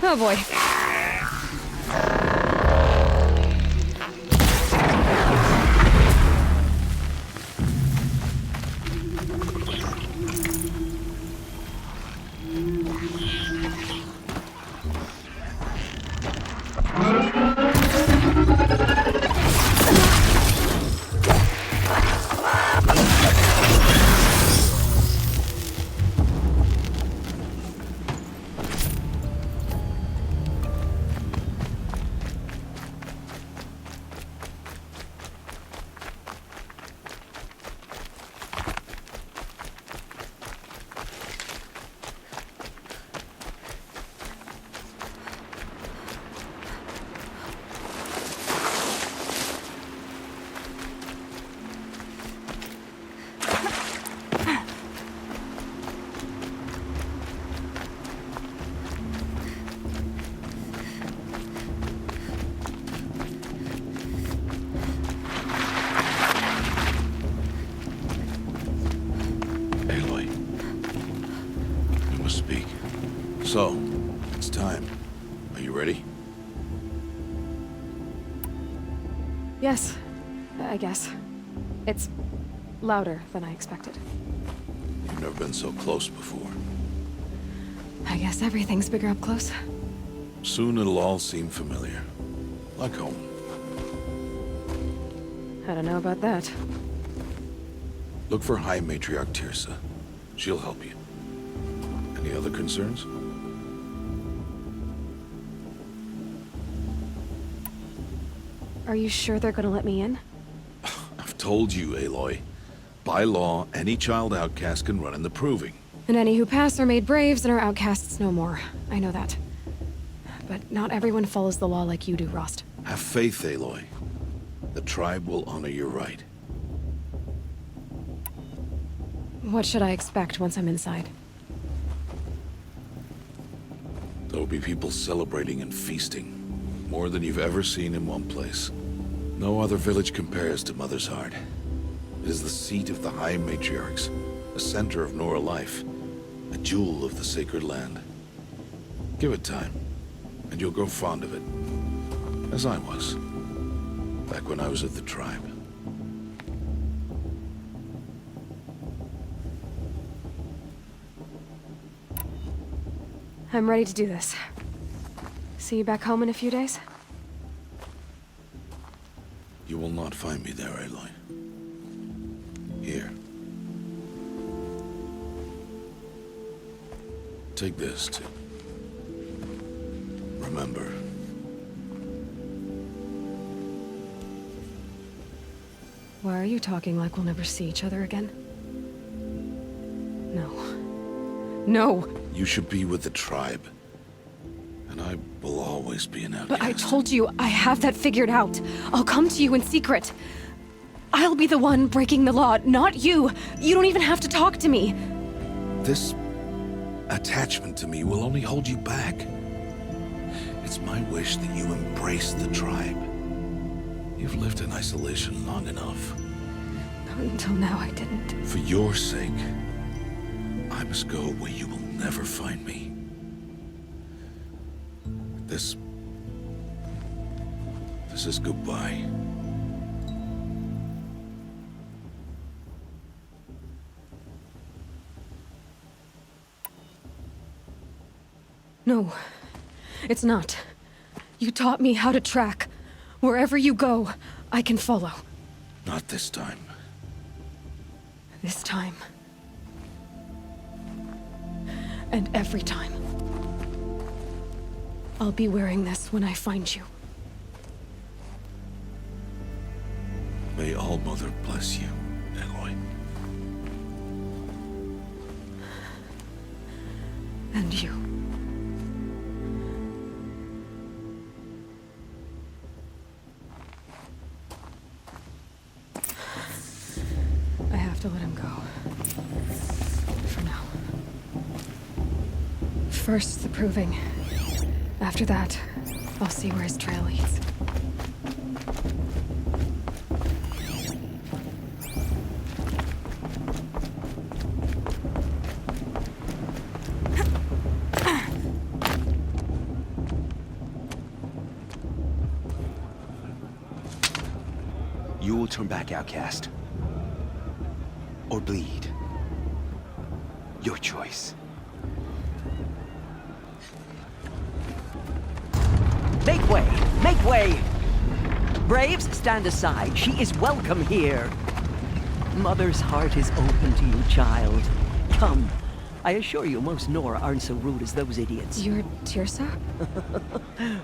Oh boy. So, it's time. Are you ready? Yes, I guess. It's louder than I expected. You've never been so close before. I guess everything's bigger up close. Soon it'll all seem familiar. Like home. I don't know about that. Look for High Matriarch Teersa. She'll help you. Any other concerns? Are you sure they're gonna let me in? I've told you, Aloy. By law, any child outcast can run in the Proving. And any who pass are made braves and are outcasts no more. I know that. But not everyone follows the law like you do, Rost. Have faith, Aloy. The tribe will honor your right. What should I expect once I'm inside? There will be people celebrating and feasting. More than you've ever seen in one place. No other village compares to Mother's Heart. It is the seat of the High Matriarchs, a center of Nora life, a jewel of the sacred land. Give it time, and you'll grow fond of it. As I was, back when I was at the tribe. I'm ready to do this. See you back home in a few days? You will not find me there, Aloy. Here. Take this, too. Remember. Why are you talking like we'll never see each other again? No. No! You should be with the tribe. And I will always be an outcast. But I told you, I have that figured out. I'll come to you in secret. I'll be the one breaking the law, not you. You don't even have to talk to me. This attachment to me will only hold you back. It's my wish that you embrace the tribe. You've lived in isolation long enough. Until now, I didn't. For your sake, I must go where you will never find me. This is goodbye. No, it's not. You taught me how to track. Wherever you go, I can follow. Not this time. This time. And every time. I'll be wearing this when I find you. May All-Mother bless you, Aloy. And you. I have to let him go. For now. First, the proving. After that, I'll see where his trail leads. You will turn back, outcast. Or bleed. Your choice. Make way! Make way! Braves, stand aside. She is welcome here. Mother's heart is open to you, child. Come. I assure you, most Nora aren't so rude as those idiots. You're Teersa?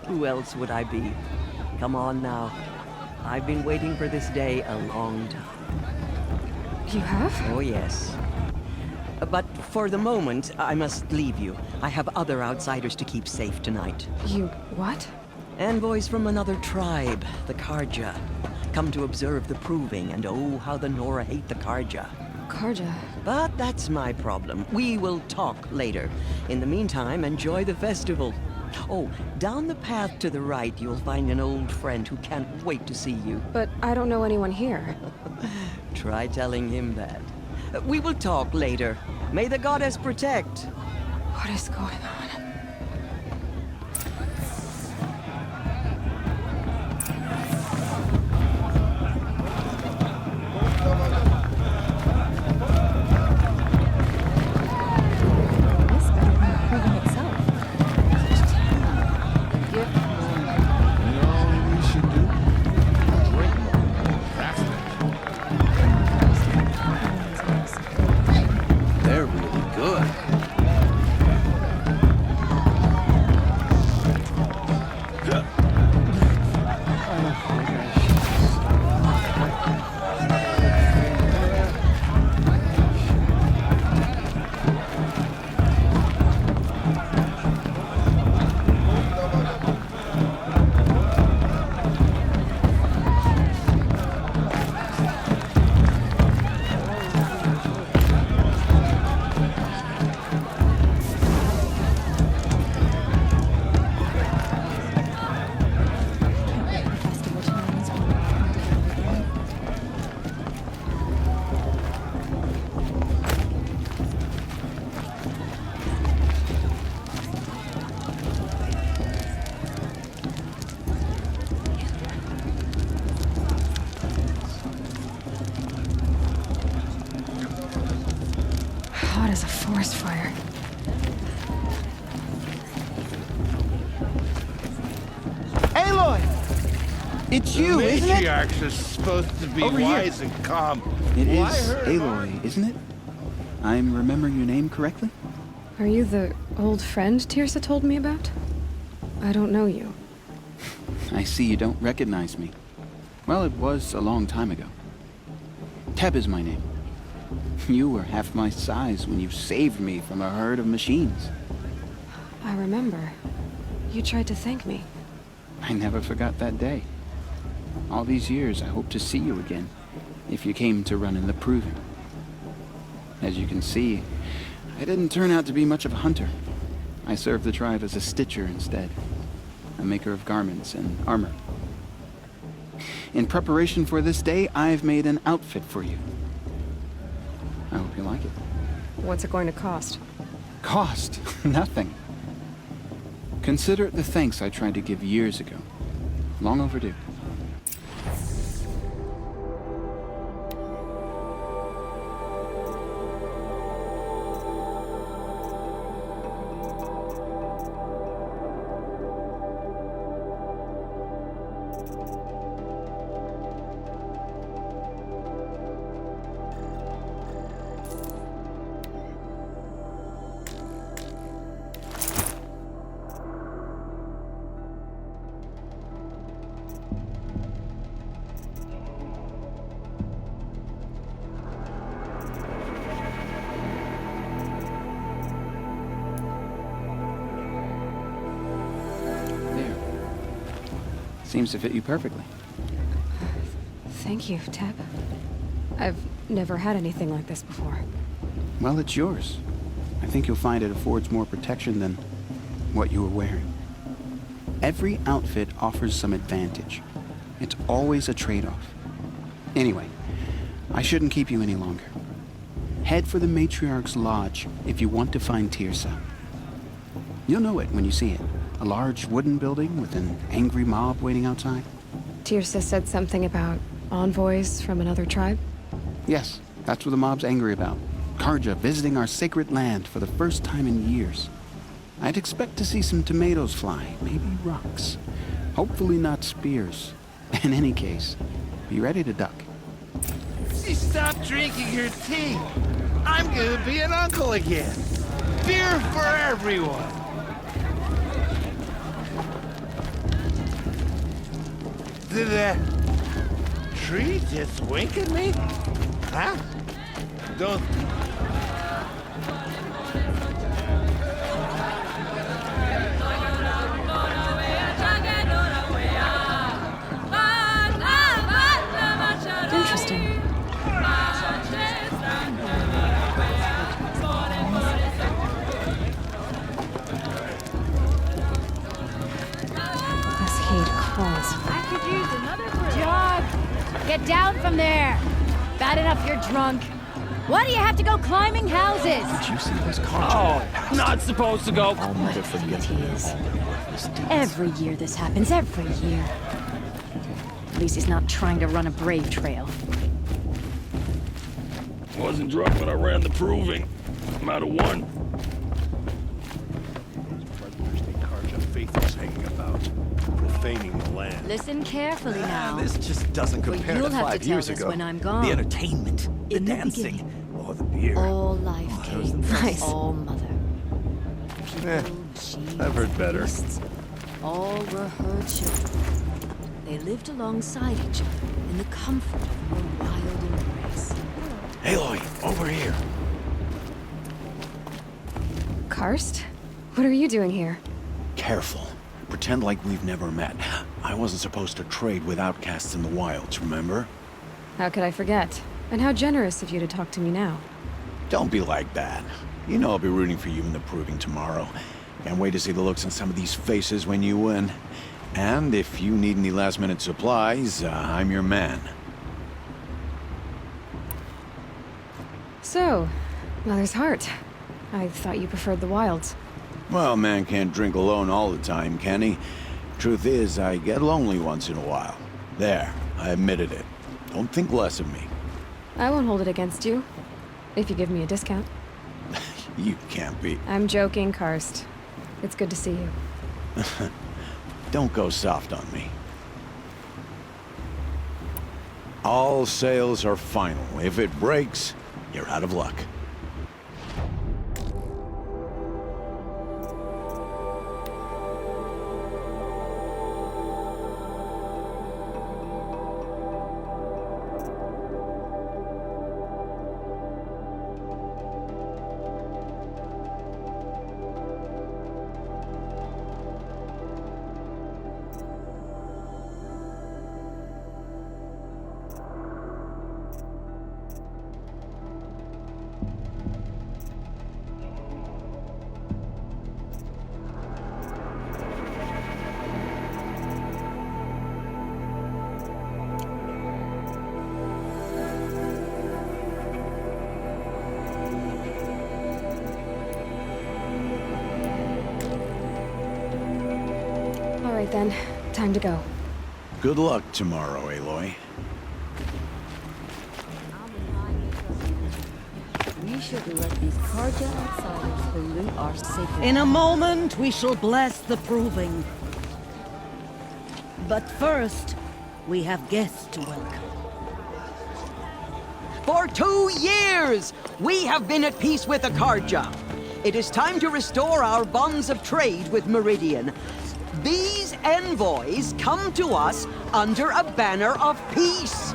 Who else would I be? Come on now. I've been waiting for this day a long time. You have? Oh, yes. But for the moment, I must leave you. I have other outsiders to keep safe tonight. You what? Envoys from another tribe, the Karja. Come to observe the proving, and oh, how the Nora hate the Karja. Karja. But that's my problem. We will talk later. In the meantime, enjoy the festival. Oh, down the path to the right, you'll find an old friend who can't wait to see you. But I don't know anyone here. Try telling him that. We will talk later. May the goddess protect. What is going on? This better be proving itself. You know what we should do? Drink more. Faster. They're really good. Hot as a forest fire. Aloy! It's you, isn't it? Matriarchs are supposed to be Over here. wise and calm. It is Why her? Aloy, isn't it? I'm remembering your name correctly? Are you the old friend Teersa told me about? I don't know you. I see you don't recognize me. Well, it was a long time ago. Teb is my name. You were half my size when you saved me from a herd of machines. I remember. You tried to thank me. I never forgot that day. All these years, I hope to see you again, if you came to run in the Proving. As you can see, I didn't turn out to be much of a hunter. I served the tribe as a stitcher instead, a maker of garments and armor. In preparation for this day, I've made an outfit for you. I hope you like it. What's it going to cost? Cost? Nothing. Consider it the thanks I tried to give years ago. Long overdue. Seems to fit you perfectly. Thank you, Teb. I've never had anything like this before. Well, it's yours. I think you'll find it affords more protection than what you were wearing. Every outfit offers some advantage. It's always a trade-off. Anyway, I shouldn't keep you any longer. Head for the Matriarch's Lodge if you want to find Tirsa. You'll know it when you see it. A large wooden building with an angry mob waiting outside. Tirsa said something about envoys from another tribe? Yes, that's what the mob's angry about. Karja visiting our sacred land for the first time in years. I'd expect to see some tomatoes fly, maybe rocks. Hopefully not spears. In any case, be ready to duck. Stop drinking your tea. I'm gonna be an uncle again. Beer for everyone. Did that tree just wink at me? Huh? Don't... Interesting. This heat crawls. I could use another brew. Jog! Get down from there! Bad enough you're drunk. Why do you have to go climbing houses? Did you see this car? Oh, not supposed to go. What an idiot he is. Every year this happens, every year. At least he's not trying to run a brave trail. Wasn't drunk when I ran the proving. I'm out of one. Karja faithfuls hanging about, profaning the land. Listen carefully now. This just doesn't For compare you'll to have to 5 tell years this ago. when I'm gone. The entertainment, the In the dancing, beginning. oh, the beer. All life that was came the from best. all mother. Eh, People, genes, I've heard better. beasts, all were her children. They lived alongside each other in the comfort of her wild embrace. Aloy, over here. Karst? What are you doing here? Careful. Pretend like we've never met. I wasn't supposed to trade with outcasts in the wilds, remember? How could I forget? And how generous of you to talk to me now. Don't be like that. You know I'll be rooting for you in the proving tomorrow. Can't wait to see the looks on some of these faces when you win. And if you need any last-minute supplies, I'm your man. So, Mother's Heart. I thought you preferred the wilds. Well, man can't drink alone all the time, can he? Truth is, I get lonely once in a while. There, I admitted it. Don't think less of me. I won't hold it against you. If you give me a discount. You can't be. I'm joking, Karst. It's good to see you. Don't go soft on me. All sales are final. If it breaks, you're out of luck. All right then, time to go. Good luck tomorrow, Aloy. We should let these Karja outsiders pollute our sacred... In a moment, we shall bless the proving. But first, we have guests to welcome. For 2 years, we have been at peace with the Karja. It is time to restore our bonds of trade with Meridian. These envoys come to us under a banner of peace.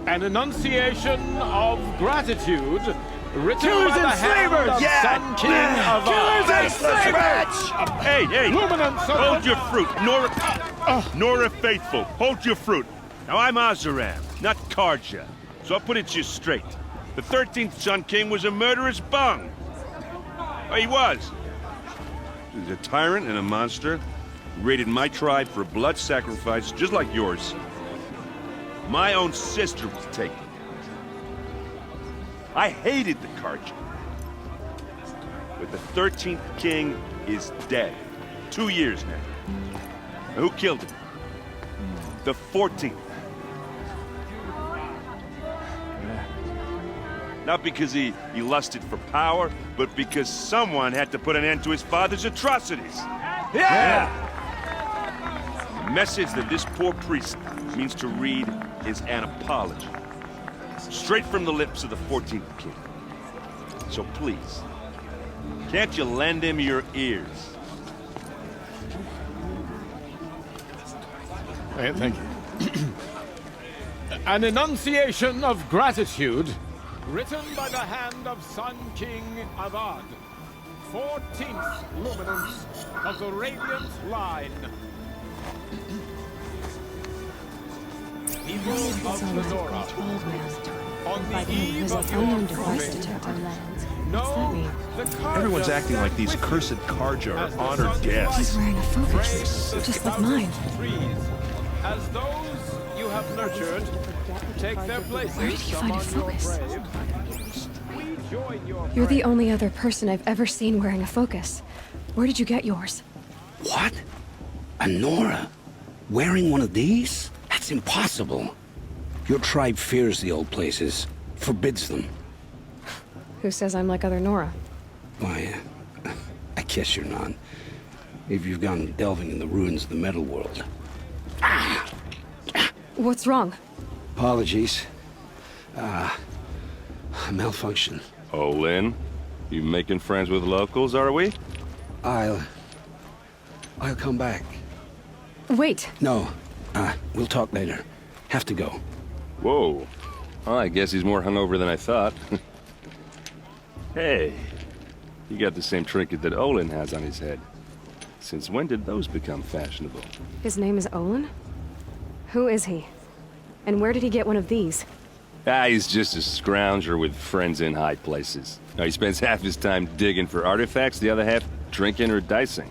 An enunciation of gratitude Written Killers by the and hand slavers! of Sun King of Killers and slavers! Hey, hey! Luminance of Hold your fruit, Nora Faithful. Hold your fruit. Now I'm Oseram, not Karja, so I'll put it to you straight. The 13th Sun King was a murderous bung. Oh, he was. He was a tyrant and a monster. He raided my tribe for a blood sacrifice, just like yours. My own sister was taken. I hated the Karja. But the 13th king is dead. 2 years now. And who killed him? The 14th. Not because he lusted for power, but because someone had to put an end to his father's atrocities. Yeah! The message that this poor priest means to read is an apology. Straight from the lips of the 14th king. So please, can't you lend him your ears? Thank you. An enunciation of gratitude, written by the hand of Sun King Avad, 14th luminance of the Radiant Line. People of the Nora, on the eve of your proving, know the Karja Everyone's acting like these cursed Karja are honored guests. He's wearing a focus, just like mine. Trees, as those you have nurtured, take their places Where did he find a among your focus? braves. We join your You're the only other person I've ever seen wearing a focus. Where did you get yours? What? A Nora? Wearing one of these? That's impossible. Your tribe fears the old places, forbids them. Who says I'm like other Nora? Why, I guess you're not. If you've gone delving in the ruins of the metal world. What's wrong? Apologies. Malfunction. Oh, Lynn, you making friends with locals, are we? I'll come back. Wait. No, we'll talk later. Have to go. Whoa. Oh, I guess he's more hungover than I thought. Hey, you got the same trinket that Olin has on his head. Since when did those become fashionable? His name is Olin? Who is he? And where did he get one of these? He's just a scrounger with friends in high places. Now, he spends half his time digging for artifacts, the other half drinking or dicing.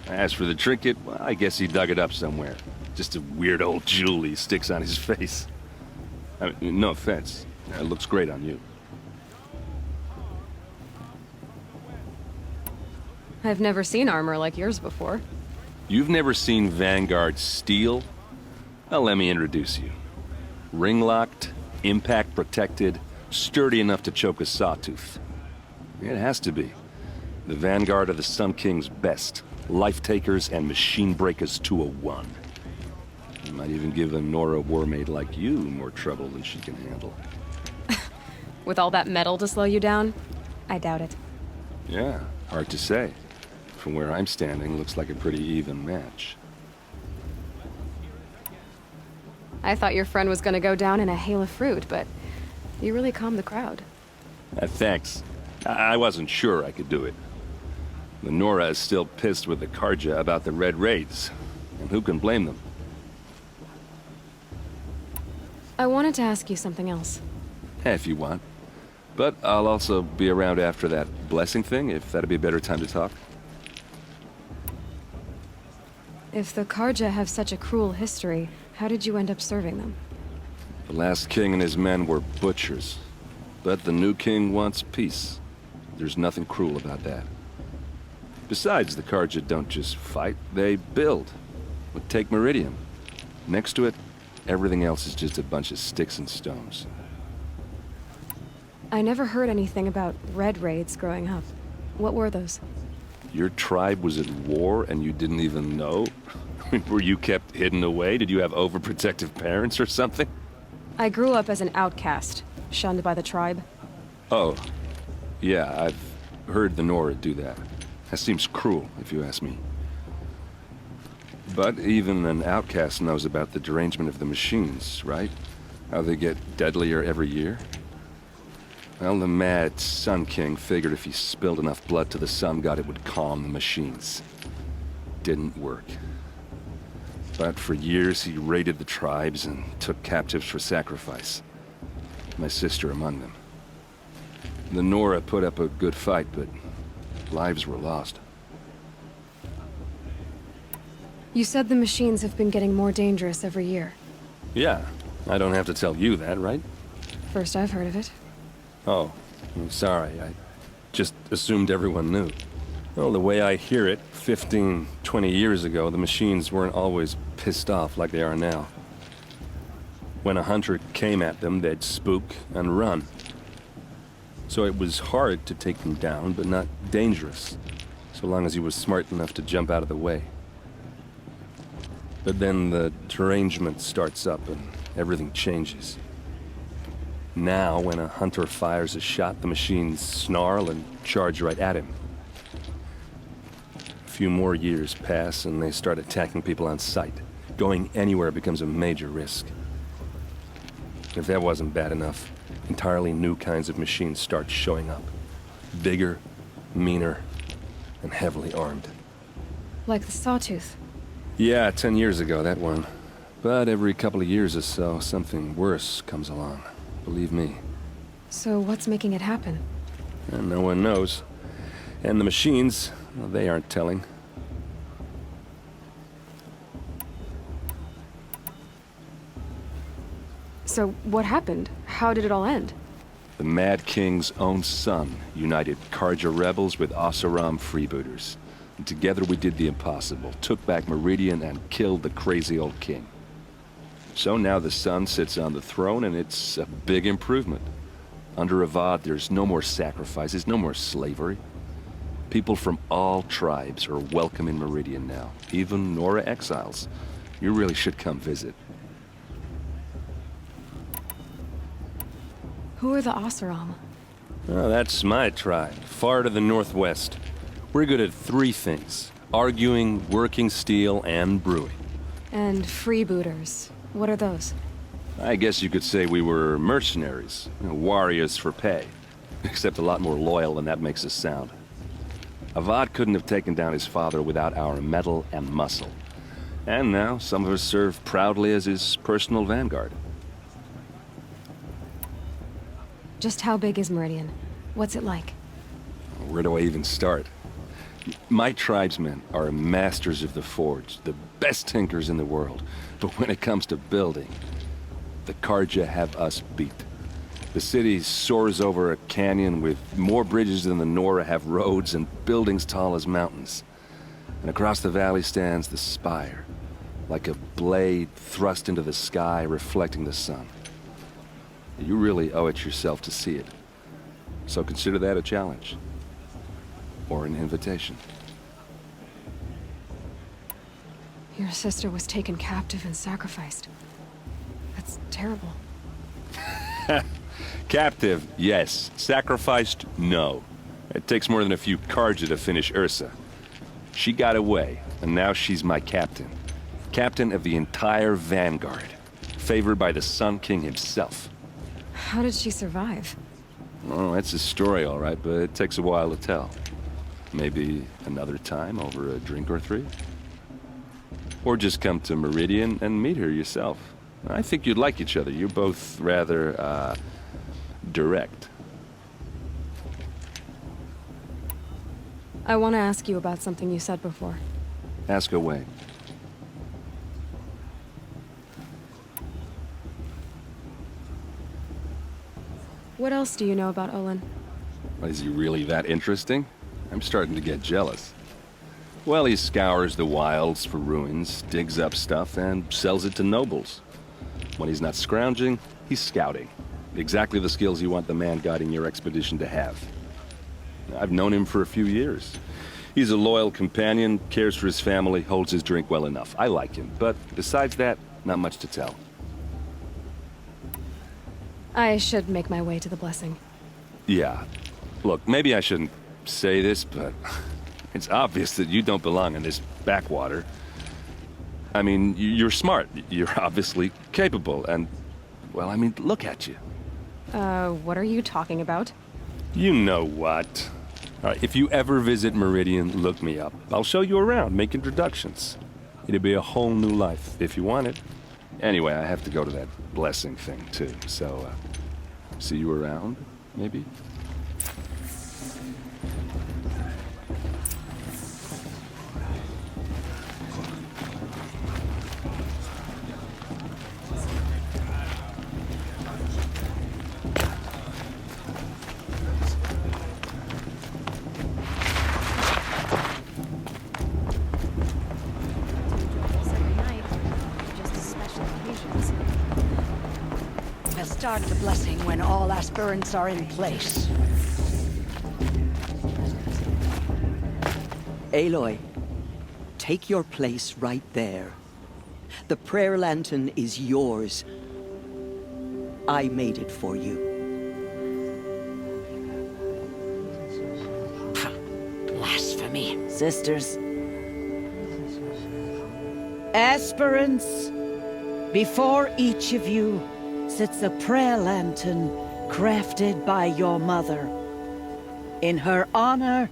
As for the trinket, well, I guess he dug it up somewhere. Just a weird old jewel he sticks on his face. I mean, no offense. It looks great on you. I've never seen armor like yours before. You've never seen Vanguard steel? Well, let me introduce you. Ring-locked, impact-protected, sturdy enough to choke a sawtooth. It has to be. The Vanguard are the Sun King's best. Life-takers and machine breakers to a one. You might even give a Nora warmaid like you more trouble than she can handle. With all that metal to slow you down? I doubt it. Yeah, hard to say. From where I'm standing, looks like a pretty even match. I thought your friend was gonna go down in a hail of fruit, but you really calmed the crowd. Thanks. I wasn't sure I could do it. The Nora is still pissed with the Karja about the Red Raids, and who can blame them? I wanted to ask you something else. If you want. But I'll also be around after that blessing thing, if that'd be a better time to talk. If the Karja have such a cruel history, how did you end up serving them? The last king and his men were butchers. But the new king wants peace. There's nothing cruel about that. Besides, the Karja don't just fight, they build. But take Meridian. Next to it, everything else is just a bunch of sticks and stones. I never heard anything about Red Raids growing up. What were those? Your tribe was at war and you didn't even know? Were you kept hidden away? Did you have overprotective parents or something? I grew up as an outcast, shunned by the tribe. Oh, yeah, I've heard the Nora do that. That seems cruel, if you ask me. But even an outcast knows about the derangement of the machines, right? How they get deadlier every year? Well, the mad Sun King figured if he spilled enough blood to the Sun God, it would calm the machines. Didn't work. But for years, he raided the tribes and took captives for sacrifice. My sister among them. The Nora put up a good fight, but lives were lost. You said the machines have been getting more dangerous every year. Yeah, I don't have to tell you that, right? First I've heard of it. Oh, I'm sorry. I just assumed everyone knew. Well, the way I hear it, 15, 20 years ago, the machines weren't always pissed off like they are now. When a hunter came at them, they'd spook and run. So it was hard to take them down, but not dangerous, so long as he was smart enough to jump out of the way. But then the derangement starts up and everything changes. Now, when a hunter fires a shot, the machines snarl and charge right at him. A few more years pass and they start attacking people on sight. Going anywhere becomes a major risk. If that wasn't bad enough, entirely new kinds of machines start showing up. Bigger, meaner, and heavily armed. Like the Sawtooth. Yeah, 10 years ago, that one. But every couple of years or so, something worse comes along. Believe me. So what's making it happen? And no one knows. And the machines, well, they aren't telling. So what happened? How did it all end? The Mad King's own son united Carja rebels with Oseram freebooters. And together we did the impossible, took back Meridian and killed the crazy old king. So now the son sits on the throne and it's a big improvement. Under Avad, there's no more sacrifices, no more slavery. People from all tribes are welcome in Meridian now, even Nora exiles. You really should come visit. Who are the Oseram? Oh, that's my tribe, far to the northwest. We're good at three things: arguing, working steel, and brewing. And freebooters. What are those? I guess you could say we were mercenaries, warriors for pay. Except a lot more loyal than that makes us sound. Avad couldn't have taken down his father without our metal and muscle. And now, some of us serve proudly as his personal vanguard. Just how big is Meridian? What's it like? Where do I even start? My tribesmen are masters of the forge, the best tinkers in the world. But when it comes to building, the Carja have us beat. The city soars over a canyon with more bridges than the Nora have roads and buildings tall as mountains. And across the valley stands the spire, like a blade thrust into the sky reflecting the sun. You really owe it yourself to see it. So consider that a challenge. Or an invitation. Your sister was taken captive and sacrificed. That's terrible. Captive, yes. Sacrificed, no. It takes more than a few Carja to finish Ursa. She got away, and now she's my captain. Captain of the entire Vanguard. Favored by the Sun King himself. How did she survive? Oh, that's a story, all right, but it takes a while to tell. Maybe another time over a drink or three? Or just come to Meridian and meet her yourself. I think you'd like each other. You're both rather, direct. I want to ask you about something you said before. Ask away. What else do you know about Olin? Is he really that interesting? I'm starting to get jealous. Well, he scours the wilds for ruins, digs up stuff, and sells it to nobles. When he's not scrounging, he's scouting. Exactly the skills you want the man guiding your expedition to have. I've known him for a few years. He's a loyal companion, cares for his family, holds his drink well enough. I like him, but besides that, not much to tell. I should make my way to the blessing. Yeah. Look, maybe I shouldn't say this, but it's obvious that you don't belong in this backwater. I mean, you're smart. You're obviously capable, and, well, I mean, look at you. What are you talking about? You know what. If you ever visit Meridian, look me up. I'll show you around, make introductions. It'll be a whole new life, if you want it. Anyway, I have to go to that blessing thing, too. So, see you around, maybe? We'll start the blessing when all aspirants are in place. Aloy, take your place right there. The prayer lantern is yours. I made it for you. Blasphemy. Sisters. Aspirants, before each of you sits a prayer lantern crafted by your mother. In her honor,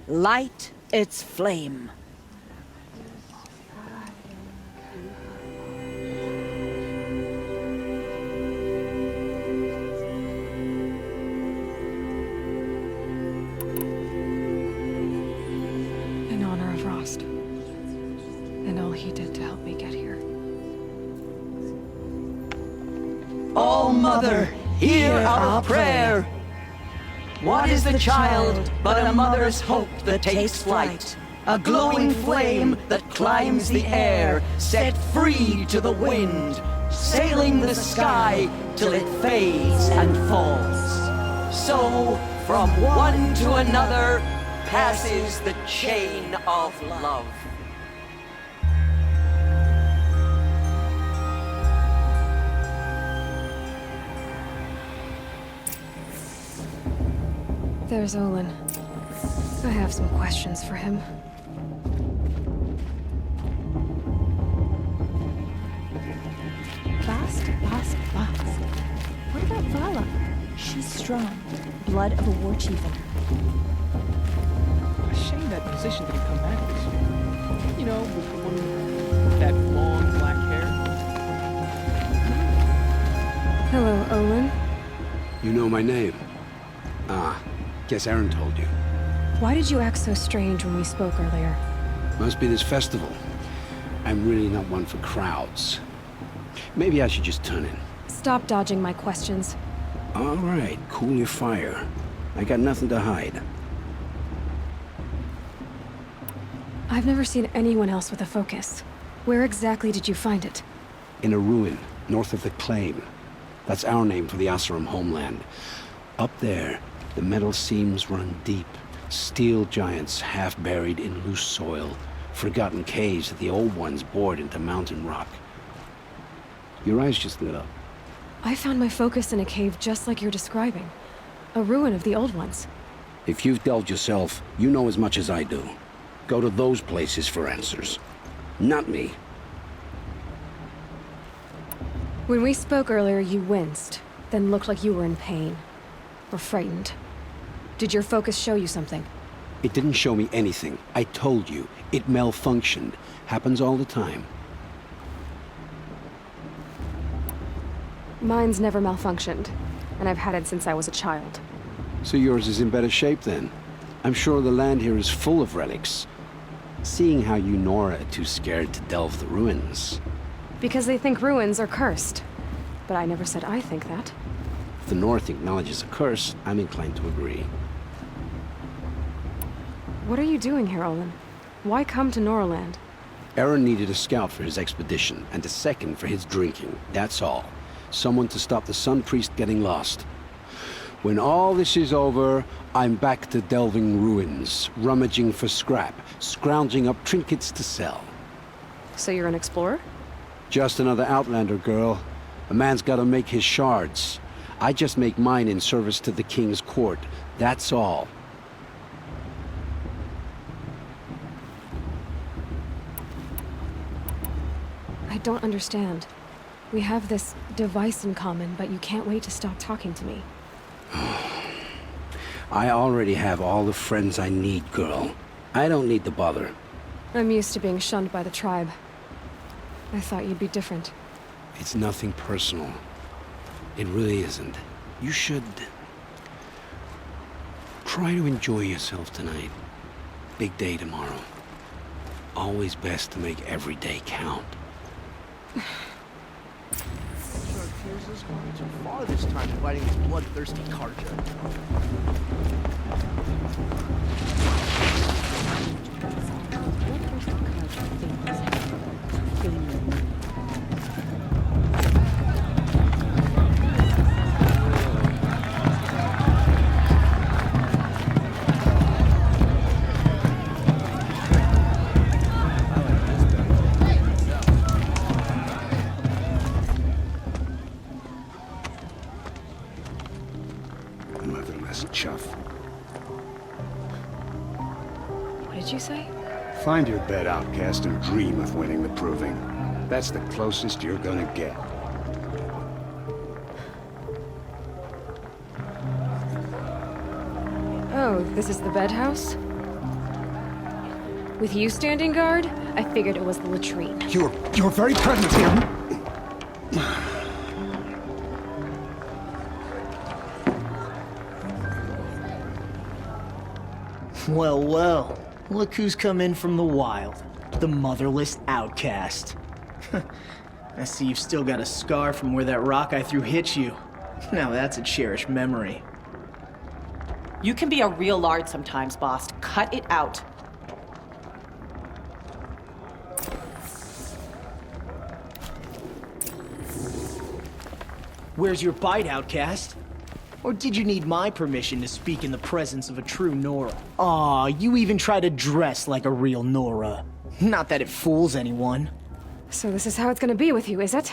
light its flame. In honor of Rost. And all he did to help me get here. All Mother, hear our prayer. What is the child but a mother's hope that takes flight? A glowing flame that climbs the air, set free to the wind, sailing the sky till it fades and falls. So, from one to another, passes the chain of love. There's Olin. I have some questions for him. Bast. What about Vala? She's strong. Blood of a war chief in her. A shame that position didn't come back this year. You know, with the one with that long black hair. Hello, Olin. You know my name? Ah, guess Aaron told you. Why did you act so strange when we spoke earlier? Must be this festival. I'm really not one for crowds. Maybe I should just turn in. Stop dodging my questions. All right, cool your fire. I got nothing to hide. I've never seen anyone else with a focus. Where exactly did you find it? In a ruin, north of the Claim. That's our name for the Oseram homeland. Up there, the metal seams run deep. Steel giants half buried in loose soil. Forgotten caves that the old ones bored into mountain rock. Your eyes just lit up. I found my focus in a cave just like you're describing. A ruin of the old ones. If you've delved yourself, you know as much as I do. Go to those places for answers. Not me. When we spoke earlier, you winced, then looked like you were in pain. Or frightened. Did your focus show you something? It didn't show me anything. I told you. It malfunctioned. Happens all the time. Mine's never malfunctioned, and I've had it since I was a child. So yours is in better shape then. I'm sure the land here is full of relics. Seeing how you Nora are too scared to delve the ruins. Because they think ruins are cursed. But I never said I think that. If the North acknowledges a curse, I'm inclined to agree. What are you doing here, Olin? Why come to Noraland? Aaron needed a scout for his expedition, and a second for his drinking. That's all. Someone to stop the Sun Priest getting lost. When all this is over, I'm back to delving ruins, rummaging for scrap, scrounging up trinkets to sell. So you're an explorer? Just another Outlander, girl. A man's gotta make his shards. I just make mine in service to the King's court. That's all. I don't understand. We have this device in common, but you can't wait to stop talking to me. I already have all the friends I need, girl. I don't need the bother. I'm used to being shunned by the tribe. I thought you'd be different. It's nothing personal. It really isn't. You should... try to enjoy yourself tonight. Big day tomorrow. Always best to make every day count. Fuse is going too far this time, inviting this bloodthirsty Carja. Motherless chuff. What did you say? Find your bed, outcast, and dream of winning the proving. That's the closest you're gonna get. Oh, this is the bedhouse? With you standing guard, I figured it was the latrine. Your very presence here... Well, well. Look who's come in from the wild. The motherless outcast. I see you've still got a scar from where that rock I threw hit you. Now that's a cherished memory. You can be a real lard sometimes, boss. Cut it out. Where's your bite, outcast? Or did you need my permission to speak in the presence of a true Nora? Aw, you even try to dress like a real Nora. Not that it fools anyone. So this is how it's gonna be with you, is it?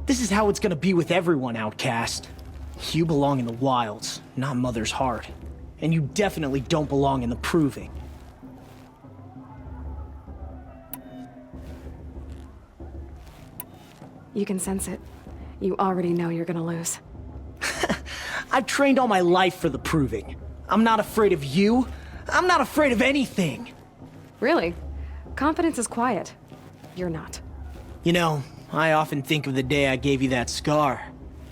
This is how it's gonna be with everyone, outcast. You belong in the wilds, not Mother's Heart. And you definitely don't belong in the proving. You can sense it. You already know you're gonna lose. I've trained all my life for the proving. I'm not afraid of you. I'm not afraid of anything. Really? Confidence is quiet. You're not. You know, I often think of the day I gave you that scar.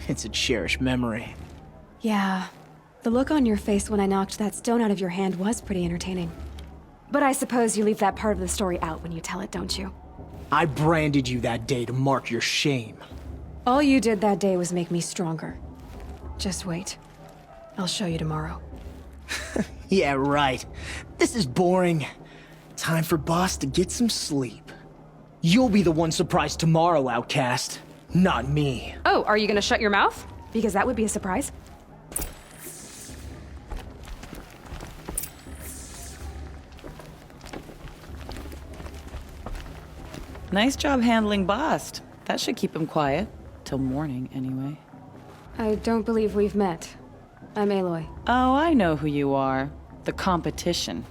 It's a cherished memory. Yeah. The look on your face when I knocked that stone out of your hand was pretty entertaining. But I suppose you leave that part of the story out when you tell it, don't you? I branded you that day to mark your shame. All you did that day was make me stronger. Just wait. I'll show you tomorrow. Yeah, right. This is boring. Time for Boss to get some sleep. You'll be the one surprised tomorrow, outcast. Not me. Oh, are you gonna shut your mouth? Because that would be a surprise. Nice job handling Bast. That should keep him quiet. Till morning, anyway. I don't believe we've met. I'm Aloy. Oh, I know who you are. The competition.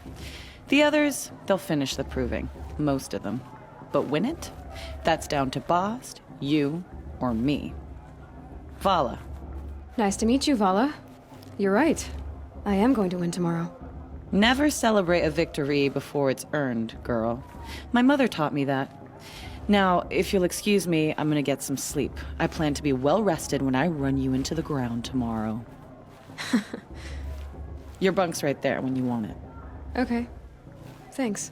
The others, they'll finish the proving. Most of them. But win it? That's down to Bast, you, or me. Vala. Nice to meet you, Vala. You're right. I am going to win tomorrow. Never celebrate a victory before it's earned, girl. My mother taught me that. Now, if you'll excuse me, I'm gonna get some sleep. I plan to be well rested when I run you into the ground tomorrow. Your bunk's right there when you want it. Okay. Thanks.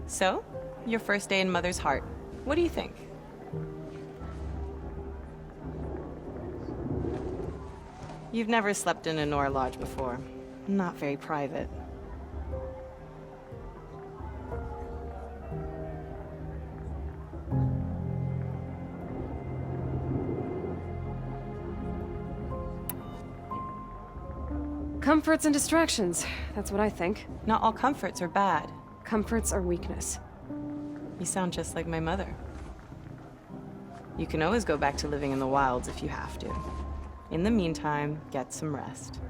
So, your first day in Mother's Heart. What do you think? You've never slept in a Nora lodge before. Not very private. Comforts and distractions. That's what I think. Not all comforts are bad. Comforts are weakness. You sound just like my mother. You can always go back to living in the wilds if you have to. In the meantime, get some rest.